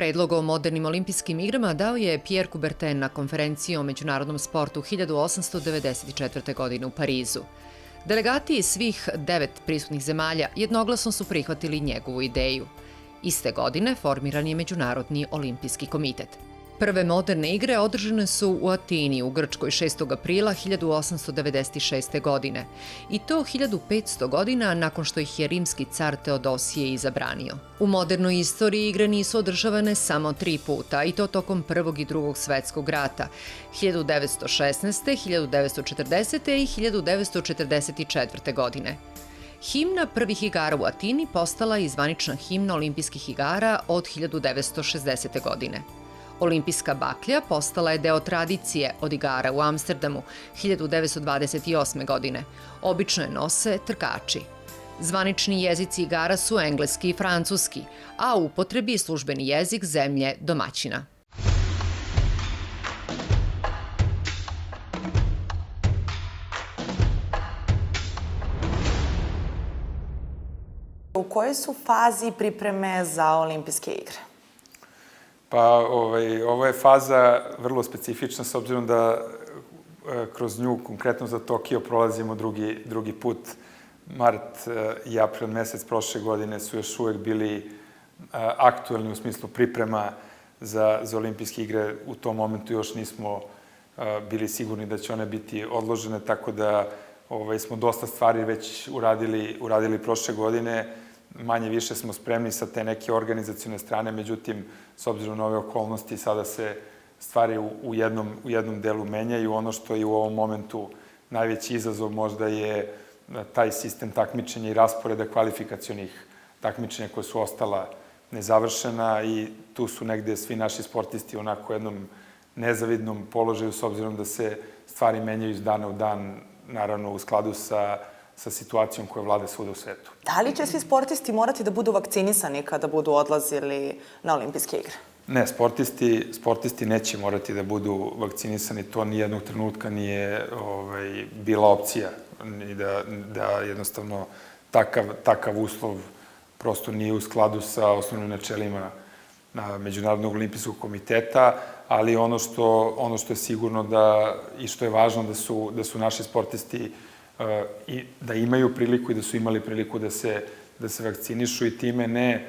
Predlog o modernim olimpijskim igrama dao je Pierre Coubertin na konferenciji o međunarodnom sportu 1894. godine u Parizu. Delegati iz svih 9 prisutnih zemalja jednoglasno su prihvatili njegovu ideju. Iste godine formiran je Međunarodni olimpijski komitet. Prve moderne igre održane su u Atini u Grčkoj 6. aprila 1896. godine i to 1500 godina nakon što ih je rimski car Teodosije i zabranio. U modernoj istoriji igre nisu održavane samo 3 puta i to tokom Prvog i Drugog svetskog rata 1916., 1940. i 1944. godine. Himna prvih igara u Atini postala je zvanična himna olimpijskih igara od 1960. godine. Olimpijska baklja postala je deo tradicije od igara u Amsterdamu 1928. godine. Obično je nose trkači. Zvanični jezici igara su engleski i francuski, a u upotrebi je službeni jezik zemlje domaćina. U kojoj su fazi pripreme za olimpijske igre? Pa ovo je faza vrlo specifična s obzirom da kroz nju, konkretno za Tokio, prolazimo drugi put. Mart i april mesec prošle godine su još uvek bili aktuelni u smislu priprema za olimpijske igre. U tom momentu još nismo bili sigurni da će one biti odložene, tako da smo dosta stvari već uradili prošle godine. Manje više smo spremni sa te neke organizacione strane, međutim, s obzirom na ove okolnosti, sada se stvari u jednom delu menjaju. Ono što je u ovom momentu najveći izazov možda je taj sistem takmičenja i rasporeda kvalifikacionih takmičenja koja su ostala nezavršena i tu su negde svi naši sportisti onako u jednom nezavidnom položaju s obzirom da se stvari menjaju iz dana u dan, naravno u skladu sa situacijom koja vlada svuda u svetu. Da li će svi sportisti morati da budu vakcinisani kada budu odlazili na olimpijske igre? Ne, sportisti neće morati da budu vakcinisani. To nijednog trenutka nije bila opcija. I da jednostavno takav uslov prosto nije u skladu sa osnovnim načelima Međunarodnog olimpijskog komiteta, ali ono što je sigurno i što je važno da su naši sportisti i da imaju priliku i da su imali priliku da se vakcinišu i time ne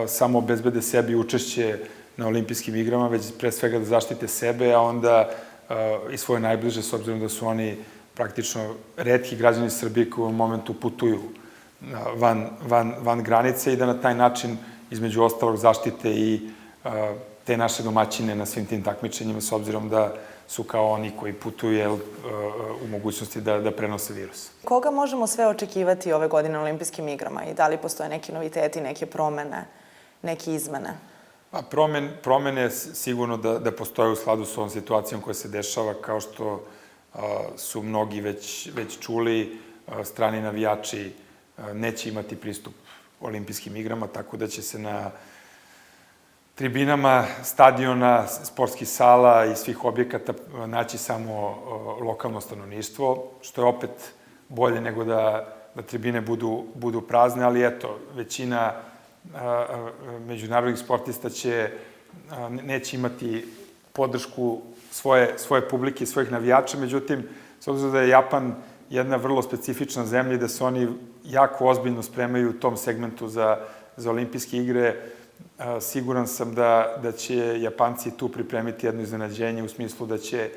samo obezbede sebi učešće na olimpijskim igrama, već pre svega da zaštite sebe, a onda i svoje najbliže, s obzirom da su oni praktično retki građani Srbije koji u ovom momentu putuju van granice i da na taj način, između ostalog, zaštite i te naše domaćine na svim tim takmičenjima, s obzirom da su kao oni koji putuju u mogućnosti da prenose virus. Koga možemo sve očekivati ove godine na olimpijskim igrama i da li postoje neki noviteti, neke promene, neke izmene? Promene sigurno da postoje u skladu s ovom situacijom koja se dešava, kao što su mnogi već čuli, strani navijači neće imati pristup olimpijskim igrama, tako da će se na tribinama, stadiona, sportskih sala i svih objekata naći samo lokalno stanovništvo, što je opet bolje nego da tribine budu prazne, ali eto, većina međunarodnih sportista neće imati podršku svoje publike i svojih navijača, međutim, s obzirom da je Japan jedna vrlo specifična zemlja i da se oni jako ozbiljno spremaju u tom segmentu za olimpijske igre, siguran sam da će Japanci tu pripremiti jedno iznenađenje u smislu da će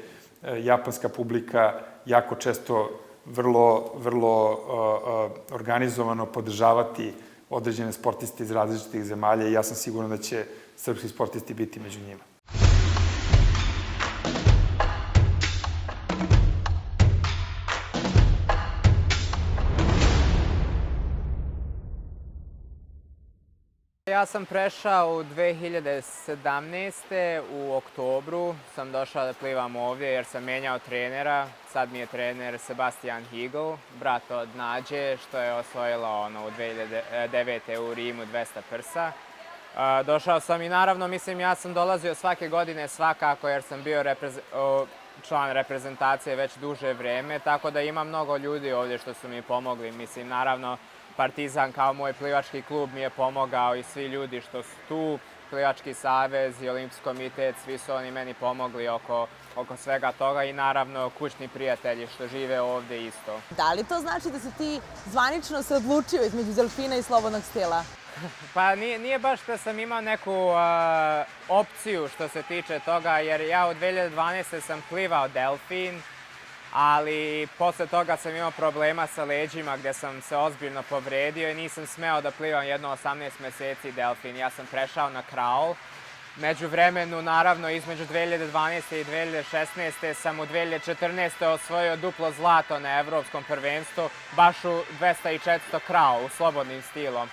japanska publika jako često vrlo organizovano podržavati određene sportiste iz različitih zemalja i ja sam siguran da će srpski sportisti biti među njima. Ja sam prešao u 2017. U oktobru sam došao da plivam ovdje jer sam menjao trenera. Sad mi je trener Sebastian Higl, brat od Nađe, što je osvojila u 2009. u Rimu 200 prsa. Došao sam i naravno, ja sam dolazio svake godine svakako jer sam bio član reprezentacije već duže vreme, tako da ima mnogo ljudi ovdje što su mi pomogli. Naravno, Partizan kao moj plivački klub mi je pomogao i svi ljudi što su tu. Plivački savez i Olimpijski komitet, svi su oni meni pomogli oko svega toga i naravno kućni prijatelji što žive ovde isto. Da li to znači da si ti zvanično se odlučio između delfina i slobodnog stila? Pa nije baš da sam imao neku opciju što se tiče toga, jer ja u 2012. sam plivao delfin, ali posle toga sam imao problema sa leđima gde sam se ozbiljno povredio i nisam smeo da plivam jedno 18 meseci delfin. Ja sam prešao na kraul. Međuvremenu, naravno, između 2012. i 2016. sam u 2014. osvojio duplo zlato na evropskom prvenstvu, baš u 200 i 400 kraul, slobodnim stilom.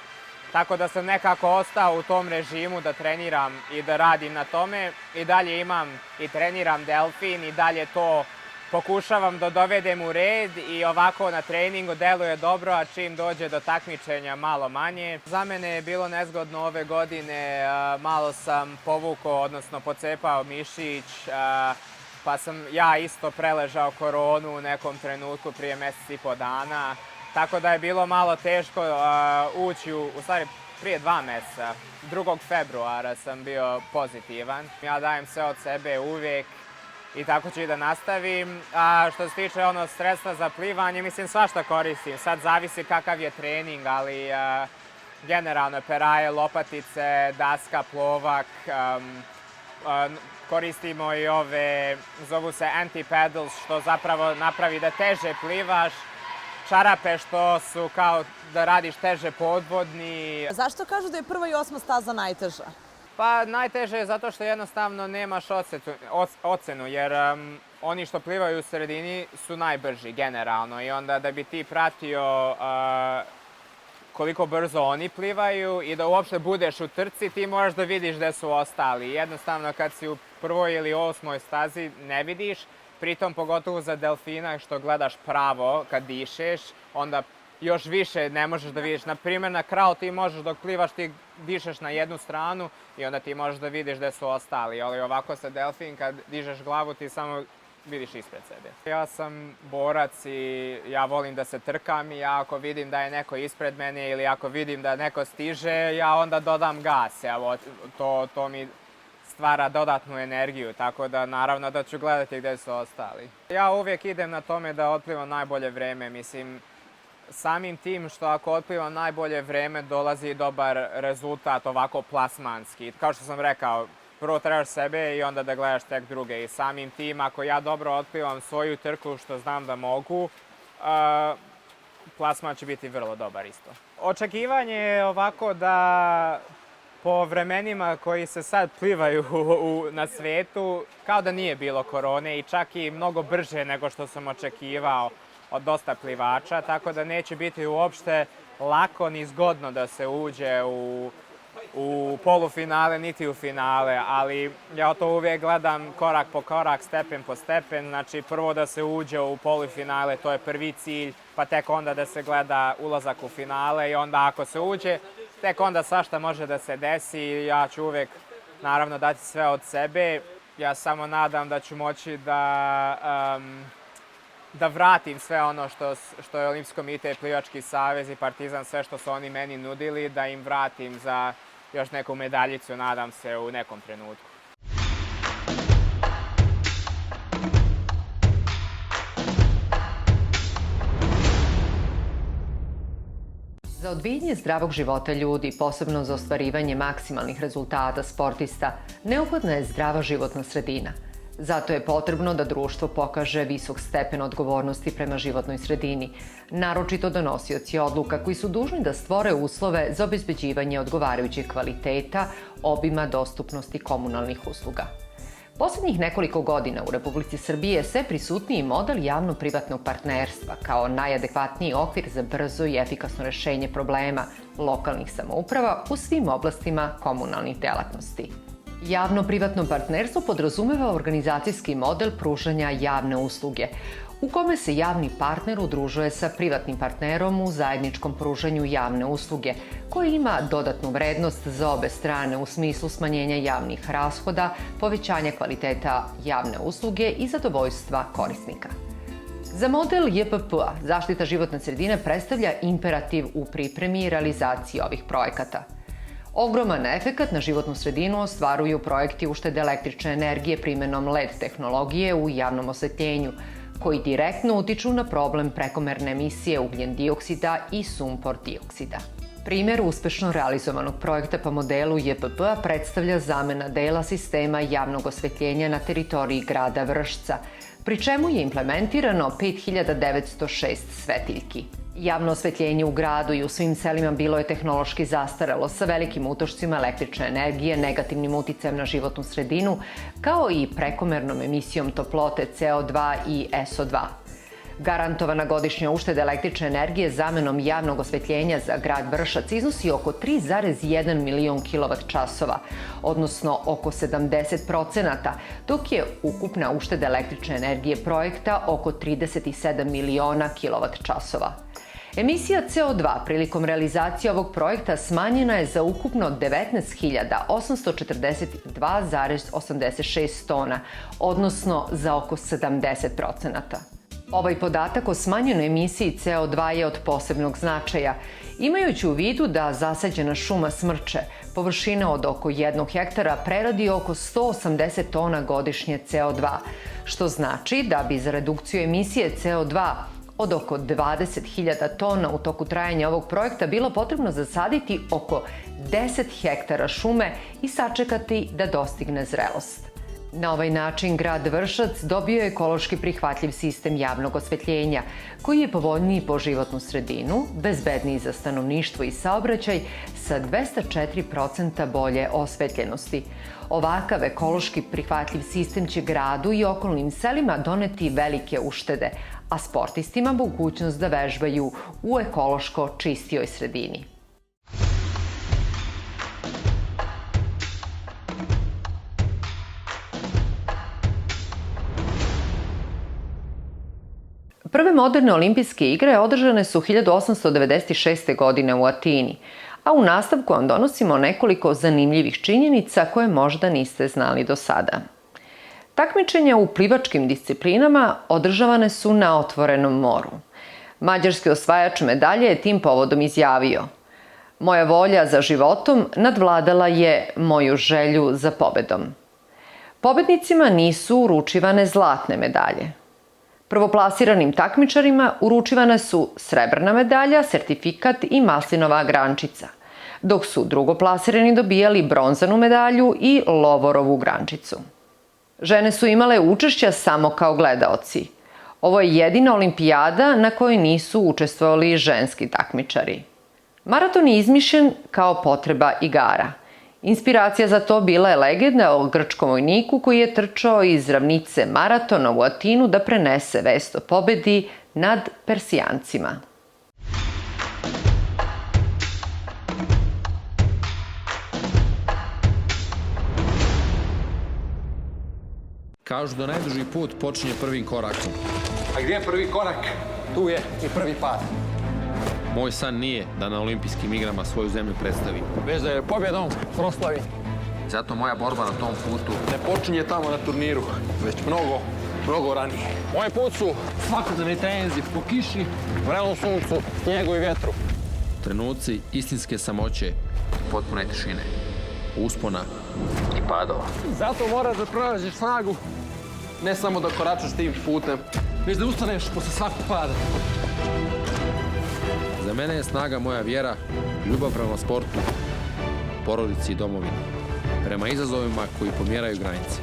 Tako da sam nekako ostao u tom režimu da treniram i da radim na tome. I dalje imam i treniram delfin i dalje to pokušavam da dovedem u red i ovako na treningu deluje dobro, a čim dođe do takmičenja malo manje. Za mene je bilo nezgodno ove godine, malo sam povukao, odnosno pocepao mišić, pa sam ja isto preležao koronu u nekom trenutku prije mjesec i po dana. Tako da je bilo malo teško ući u stvari prije 2 mjeseca. 2. februara sam bio pozitivan. Ja dajem sve od sebe uvijek i tako ću i da nastavim. A što se tiče sredstva za plivanje, mislim svašta koristim. Sad zavisi kakav je trening, ali generalno peraje, lopatice, daska, plovak. Koristimo i ove, zovu se anti-pedals, što zapravo napravi da teže plivaš. Čarape što su kao da radiš teže podvodni. Zašto kažu da je 1. i 8. staza najteža? Pa najteže je zato što jednostavno nemaš ocenu, jer oni što plivaju u sredini su najbrži generalno i onda da bi ti pratio koliko brzo oni plivaju i da uopšte budeš u trci, ti moraš da vidiš gde su ostali. Jednostavno kad si u 1. ili 8. stazi ne vidiš, pritom pogotovo za delfina što gledaš pravo kad dišeš, onda još više ne možeš da vidiš. Naprimjer, na kraul ti možeš dok plivaš, ti dišeš na jednu stranu i onda ti možeš da vidiš gde su ostali. Ali ovako sa delfin, kad dižeš glavu, ti samo vidiš ispred sebe. Ja sam borac i ja volim da se trkam i ja ako vidim da je neko ispred mene ili ako vidim da neko stiže, ja onda dodam gas. Evo, to mi stvara dodatnu energiju, tako da naravno da ću gledati gde su ostali. Ja uvijek idem na tome da otplivam najbolje vreme, mislim, samim tim što ako otplivam najbolje vreme dolazi dobar rezultat ovako plasmanski. Kao što sam rekao, prvo trebaš sebe i onda da gledaš tek druge. I samim tim, ako ja dobro otplivam svoju trku što znam da mogu, plasman će biti vrlo dobar isto. Očekivanje je ovako da po vremenima koji se sad plivaju na svetu, kao da nije bilo korone i čak i mnogo brže nego što sam očekivao od dosta plivača, tako da neće biti uopšte lako ni zgodno da se uđe u polufinale niti u finale, ali ja to uvijek gledam korak po korak, stepen po stepen, znači prvo da se uđe u polufinale, to je prvi cilj, pa tek onda da se gleda ulazak u finale i onda ako se uđe, tek onda svašta može da se desi i ja ću uvijek naravno dati sve od sebe. Ja samo nadam da ću moći da vratim sve ono što je Olimpijski komitet, Plivački savez i Partizan, sve što su oni meni nudili, da im vratim za još neku medaljicu, nadam se, u nekom trenutku. Za odvijanje zdravog života ljudi, posebno za ostvarivanje maksimalnih rezultata sportista, neophodna je zdrava životna sredina. Zato je potrebno da društvo pokaže visok stepen odgovornosti prema životnoj sredini, naročito donosioci odluka koji su dužni da stvore uslove za obezbeđivanje odgovarajućeg kvaliteta, obima, dostupnosti komunalnih usluga. Poslednjih nekoliko godina u Republici Srbije je sve prisutniji model javno-privatnog partnerstva kao najadekvatniji okvir za brzo i efikasno rešenje problema lokalnih samouprava u svim oblastima komunalnih delatnosti. Javno-privatno partnerstvo podrazumeva organizacijski model pružanja javne usluge, u kome se javni partner udružuje sa privatnim partnerom u zajedničkom pružanju javne usluge, koji ima dodatnu vrednost za obe strane u smislu smanjenja javnih rashoda, povećanja kvaliteta javne usluge i zadovoljstva korisnika. Za model JPP-a zaštita životne sredine predstavlja imperativ u pripremi i realizaciji ovih projekata. Ogroman efekat na životnu sredinu ostvaruju projekti uštede električne energije primenom LED tehnologije u javnom osvetljenju, koji direktno utiču na problem prekomerne emisije ugljen dioksida i sumpor dioksida. Primer uspešno realizovanog projekta po modelu JPP-a predstavlja zamena dela sistema javnog osvetljenja na teritoriji grada Vršca, pri čemu je implementirano 5906 svetiljki. Javno osvetljenje u gradu i u svim selima bilo je tehnološki zastarelo sa velikim utrošcima električne energije, negativnim uticajem na životnu sredinu, kao i prekomernom emisijom toplote CO2 i SO2. Garantovana godišnja ušteda električne energije zamenom javnog osvetljenja za grad Vršac iznosi oko 3,1 milion kWh, odnosno oko 70%, dok je ukupna ušteda električne energije projekta oko 37 miliona kWh. Emisija CO2 prilikom realizacije ovog projekta smanjena je za ukupno 19.842,86 tona, odnosno za oko 70%. Ovaj podatak o smanjenoj emisiji CO2 je od posebnog značaja, imajući u vidu da zasađena šuma smrče, površina od oko 1 hektara preradi oko 180 tona godišnje CO2, što znači da bi za redukciju emisije CO2 od oko 20.000 tona u toku trajanja ovog projekta bilo potrebno zasaditi oko 10 hektara šume i sačekati da dostigne zrelost. Na ovaj način grad Vršac dobio je ekološki prihvatljiv sistem javnog osvetljenja, koji je povoljniji po životnu sredinu, bezbedniji za stanovništvo i saobraćaj sa 204% bolje osvetljenosti. Ovakav ekološki prihvatljiv sistem će gradu i okolnim selima doneti velike uštede, a sportistima mogućnost da vežbaju u ekološko čistijoj sredini. Prve moderne olimpijske igre održane su 1896. godine u Atini, a u nastavku vam donosimo nekoliko zanimljivih činjenica koje možda niste znali do sada. Takmičenja u plivačkim disciplinama održavane su na otvorenom moru. Mađarski osvajač medalje je tim povodom izjavio: "Moja volja za životom nadvladala je moju želju za pobedom." Pobednicima nisu uručivane zlatne medalje. Prvoplasiranim takmičarima uručivane su srebrna medalja, sertifikat i maslinova grančica, dok su drugoplasirani dobijali bronzanu medalju i lovorovu grančicu. Žene su imale učešća samo kao gledaoci. Ovo je jedina olimpijada na kojoj nisu učestvovali ženski takmičari. Maraton je izmišljen kao potreba igara. Inspiracija za to bila je legenda o grčkom vojniku koji je trčao iz ravnice maratona u Atinu da prenese vest o pobedi nad Persijancima. Kažu da najduži put počinje prvim korakom. A gdje je prvi korak? Tu je i prvi pad. Moj san nije da na olimpijskim igrama svoju zemlju predstavim. Već da je pobjedom proslavi. Zato moja borba na tom putu Ne počinje tamo na turniru, već mnogo ranije. Moj put su svakodnevni treninzi po kiši, vrelom suncu, snijegu i vjetru. trenuci istinske samoće i potpune tišine, uspona i padova. Zato moraš da pronađeš snagu, ne samo da koračaš tim putem, već da ustaneš posle svakog pada. Za mene je snaga moja vjera, ljubav prema sportu, porodici i domovini, prema izazovima koji pomjeraju granice.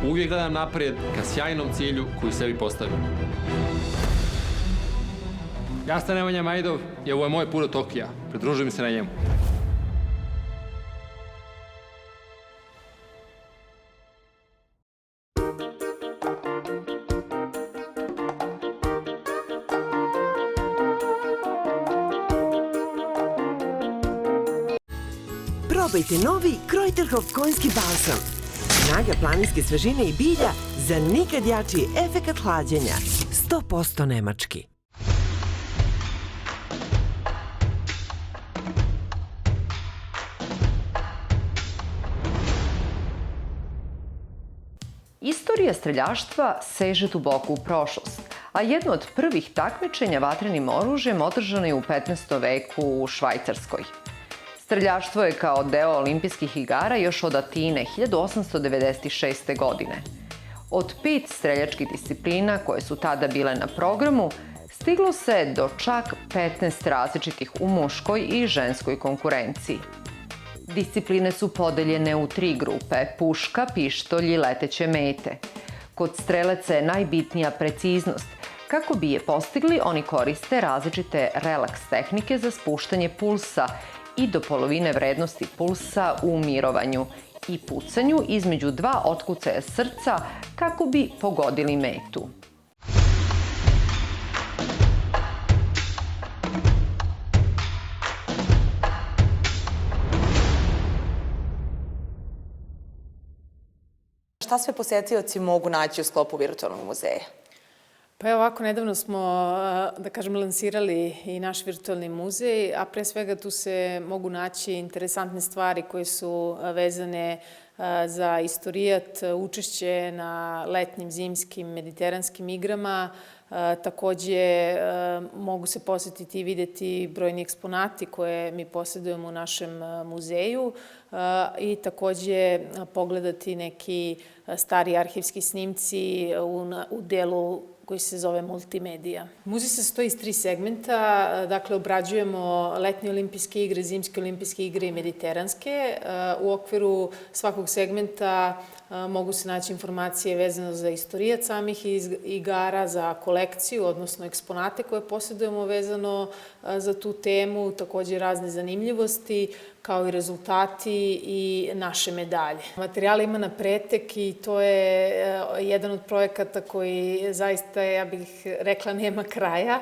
Uvijek gledam naprijed ka sjajnom cilju koji sebi postavim. Ja sam Nemanja Majdov i ovo je moj put do Tokija. Pridružuj mi se na njemu. Probajte novi Kreuterhof konjski balsam. Snaga planinske svežine i bilja za nikad jači efekat hlađenja. 100% nemački. Istorija streljaštva seže duboko u prošlost, a jedno od prvih takmičenja vatrenim oružjem održano je u 15. veku u Švajcarskoj. Streljaštvo je kao deo olimpijskih igara još od Atine 1896. godine. Od 5 streljačkih disciplina koje su tada bile na programu, stiglo se do čak 15 različitih u muškoj i ženskoj konkurenciji. Discipline su podeljene u 3 grupe: puška, pištolj i leteće mete. Kod strelaca je najbitnija preciznost. Kako bi je postigli, oni koriste različite relaks tehnike za spuštanje pulsa i do polovine vrednosti pulsa u mirovanju i pucanju između 2 otkucaja srca kako bi pogodili metu. Šta sve posetioci mogu naći u sklopu virtualnog muzeja? Pa evo ovako, nedavno smo, da kažem, lansirali i naš virtualni muzej, a pre svega tu se mogu naći interesantne stvari koje su vezane za istorijat, učešće na letnjim, zimskim, mediteranskim igrama. Takođe, mogu se posetiti i videti brojni eksponati koje mi posjedujemo u našem muzeju i takođe pogledati neki stari arhivski snimci u delu koji se zove multimedija. Muzej se sastoji iz 3 segmenta, dakle obrađujemo letnje olimpijske igre, zimske olimpijske igre i mediteranske. U okviru svakog segmenta mogu se naći informacije vezano za istorijat samih igara, za kolekciju, odnosno eksponate koje posjedujemo vezano za tu temu, takođe razne zanimljivosti, kao i rezultati i naše medalje. Materijala ima na pretek i to je jedan od projekata koji zaista, ja bih rekla, nema kraja,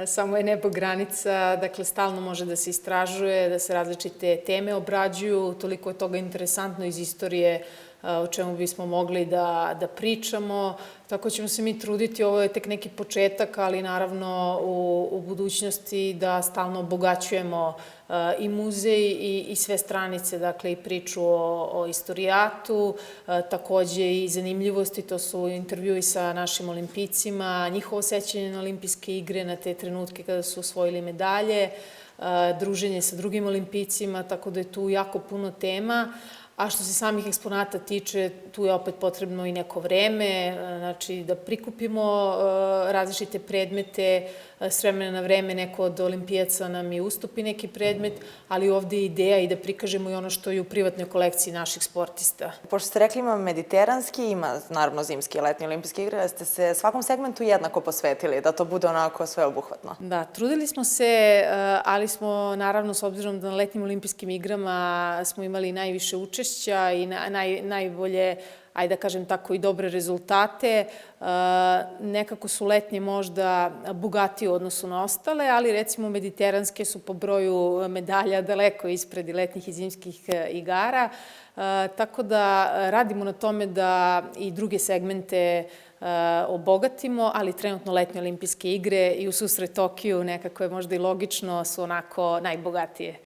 samo je nebo granica, dakle stalno može da se istražuje, da se različite teme obrađuju, toliko je toga interesantno iz istorije o čemu bismo mogli da pričamo. Tako ćemo se mi truditi, ovo je tek neki početak, ali naravno u budućnosti da stalno obogaćujemo i muzej i sve stranice, dakle i priču o istorijatu, takođe i zanimljivosti, to su intervjui sa našim olimpijcima, njihovo sećanje na olimpijske igre, na te trenutke kada su osvojili medalje, druženje sa drugim olimpijcima, tako da je tu jako puno tema. A što se samih eksponata tiče, tu je opet potrebno i neko vreme, znači da prikupimo različite predmete, s vremena na vreme neko od olimpijaca nam i ustupi neki predmet, ali ovde je ideja i da prikažemo i ono što je u privatnoj kolekciji naših sportista. Pošto ste rekli ima mediteranski, ima naravno zimski i letnji olimpijske igre, ste se svakom segmentu jednako posvetili, da to bude onako sveobuhvatno. Da, trudili smo se, ali smo naravno, s obzirom da na letnjim olimpijskim igrama smo imali najviše učešća i najbolje, ajde da kažem tako, i dobre rezultate. Nekako su letnje možda bogatije u odnosu na ostale, ali recimo mediteranske su po broju medalja daleko ispred i letnjih i zimskih igara. Tako da radimo na tome da i druge segmente obogatimo, ali trenutno letnje olimpijske igre i u susret Tokiju, nekako je možda i logično, su onako najbogatije.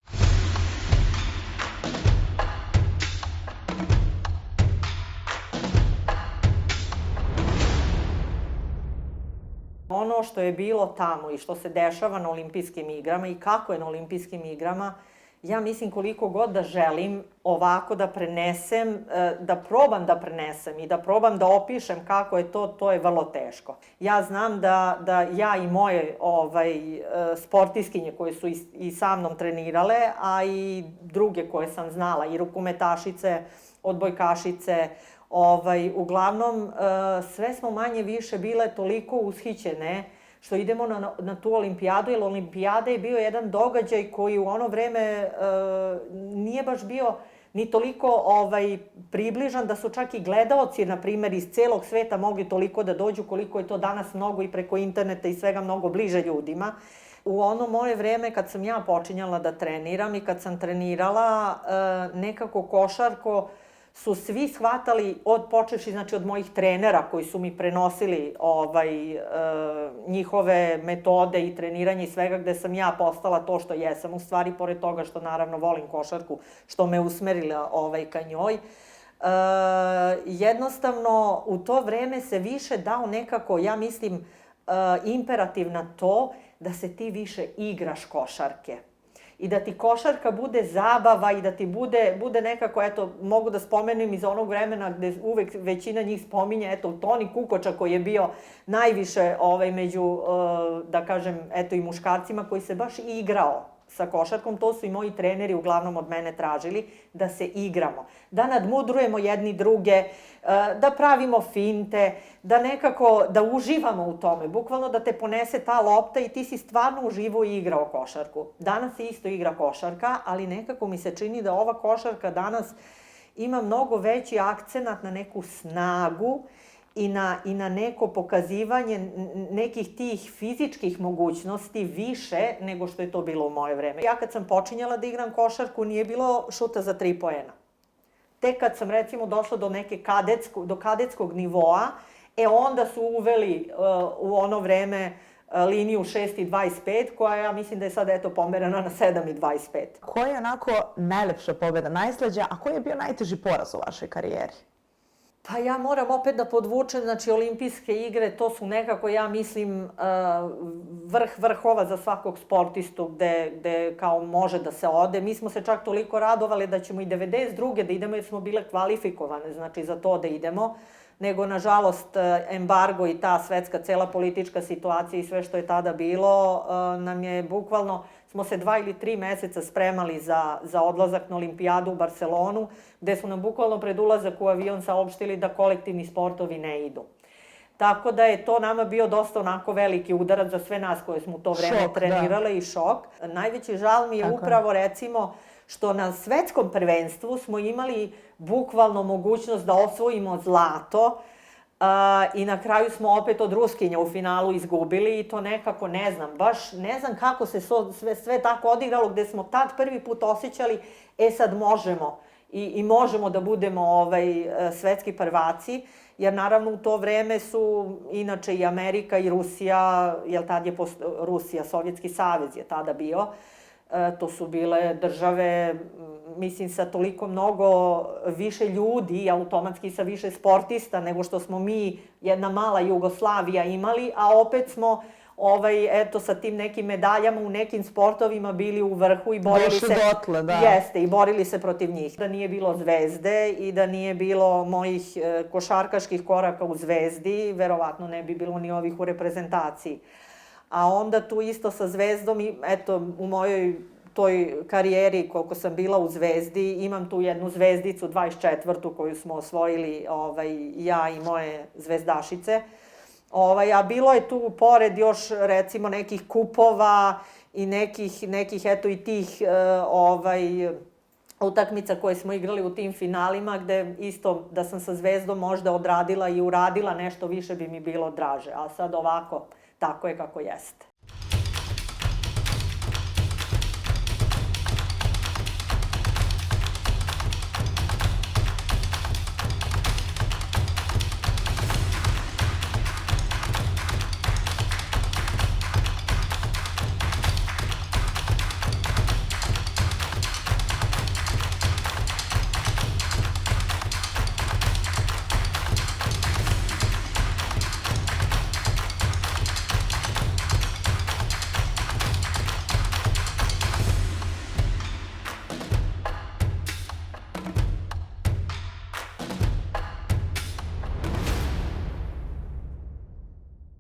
Ono što je bilo tamo i što se dešava na olimpijskim igrama i kako je na olimpijskim igrama, ja mislim koliko god da želim ovako da prenesem, da probam da prenesem i da probam da opišem kako je to je vrlo teško. Ja znam da ja i moje sportistkinje koje su i sa mnom trenirale, a i druge koje sam znala, i rukometašice, odbojkašice, uglavnom sve smo manje više bile toliko ushićene što idemo na tu olimpijadu, jer olimpijada je bio jedan događaj koji u ono vreme nije baš bio ni toliko približan, da su čak i gledaoci, na primjer, iz celog sveta mogli toliko da dođu koliko je to danas mnogo i preko interneta i svega mnogo bliže ljudima. U ono moje vreme kad sam ja počinjala da treniram i kad sam trenirala, nekako košarko su svi shvatali, počevši znači od mojih trenera koji su mi prenosili njihove metode i treniranje i svega, gde sam ja postala to što jesam, u stvari pored toga što naravno volim košarku, što me usmerila ka njoj. Jednostavno u to vreme se više dao nekako, ja mislim, imperativ na to da se ti više igraš košarke. i da ti košarka bude zabava i da ti bude nekako, eto, mogu da spomenem iz onog vremena gde uvek većina njih spominje, eto, Toni Kukoča koji je bio najviše među, da kažem, eto, i muškarcima koji se baš igrao sa košarkom, to su i moji treneri uglavnom od mene tražili, da se igramo, da nadmudrujemo jedni druge, da pravimo finte, da nekako, da uživamo u tome, bukvalno da te ponese ta lopta i ti si stvarno uživao i igrao košarku. Danas se isto igra košarka, ali nekako mi se čini da ova košarka danas ima mnogo veći akcenat na neku snagu i na neko pokazivanje nekih tih fizičkih mogućnosti više nego što je to bilo u moje vreme. Ja kad sam počinjala da igram košarku nije bilo šuta za 3 poena. Tek kad sam recimo došla do kadetskog nivoa, onda su uveli u ono vreme liniju 6,25 koja ja mislim da je sad eto pomerana na 7,25. Koja je onako najlepša pobeda, najslađa, a koji je bio najteži poraz u vašoj karijeri? Pa ja moram opet da podvučem, znači olimpijske igre, to su nekako, ja mislim, vrh vrhova za svakog sportistu gde kao može da se ode. Mi smo se čak toliko radovali da ćemo i 92. da idemo jer smo bile kvalifikovane, znači za to da idemo, nego nažalost embargo i ta svetska cela politička situacija i sve što je tada bilo nam je bukvalno, smo se 2 ili 3 meseca spremali za odlazak na olimpijadu u Barcelonu, gde su nam bukvalno pred ulazak u avion saopštili da kolektivni sportovi ne idu. Tako da je to nama bio dosta onako veliki udarac za sve nas koje smo u to vreme trenirale i šok. Najveći žal mi je upravo recimo što na svetskom prvenstvu smo imali bukvalno mogućnost da osvojimo zlato i na kraju smo opet od Ruskinja u finalu izgubili i to nekako ne znam kako se sve tako odigralo gde smo tad prvi put osjećali sad možemo i možemo da budemo svetski prvaci, jer naravno u to vreme su inače i Amerika i Rusija, jer tad je Rusija, Sovjetski savez je tada bio, to su bile države, mislim, sa toliko mnogo više ljudi, automatski sa više sportista nego što smo mi, jedna mala Jugoslavija imali, a opet smo eto sa tim nekim medaljama u nekim sportovima bili u vrhu i borili se. Došli dotle, da. Jeste, i borili se protiv njih. Da nije bilo Zvezde i da nije bilo mojih košarkaških koraka u Zvezdi, verovatno ne bi bilo ni ovih u reprezentaciji. A onda tu isto sa Zvezdom, eto, u mojoj toj karijeri koliko sam bila u Zvezdi, imam tu jednu zvezdicu, 24. koju smo osvojili ja i moje zvezdašice. A bilo je tu pored još recimo nekih kupova i nekih eto i tih utakmica koje smo igrali u tim finalima gde isto da sam sa Zvezdom možda odradila i uradila nešto više bi mi bilo draže. A sad ovako, tako je kako jeste.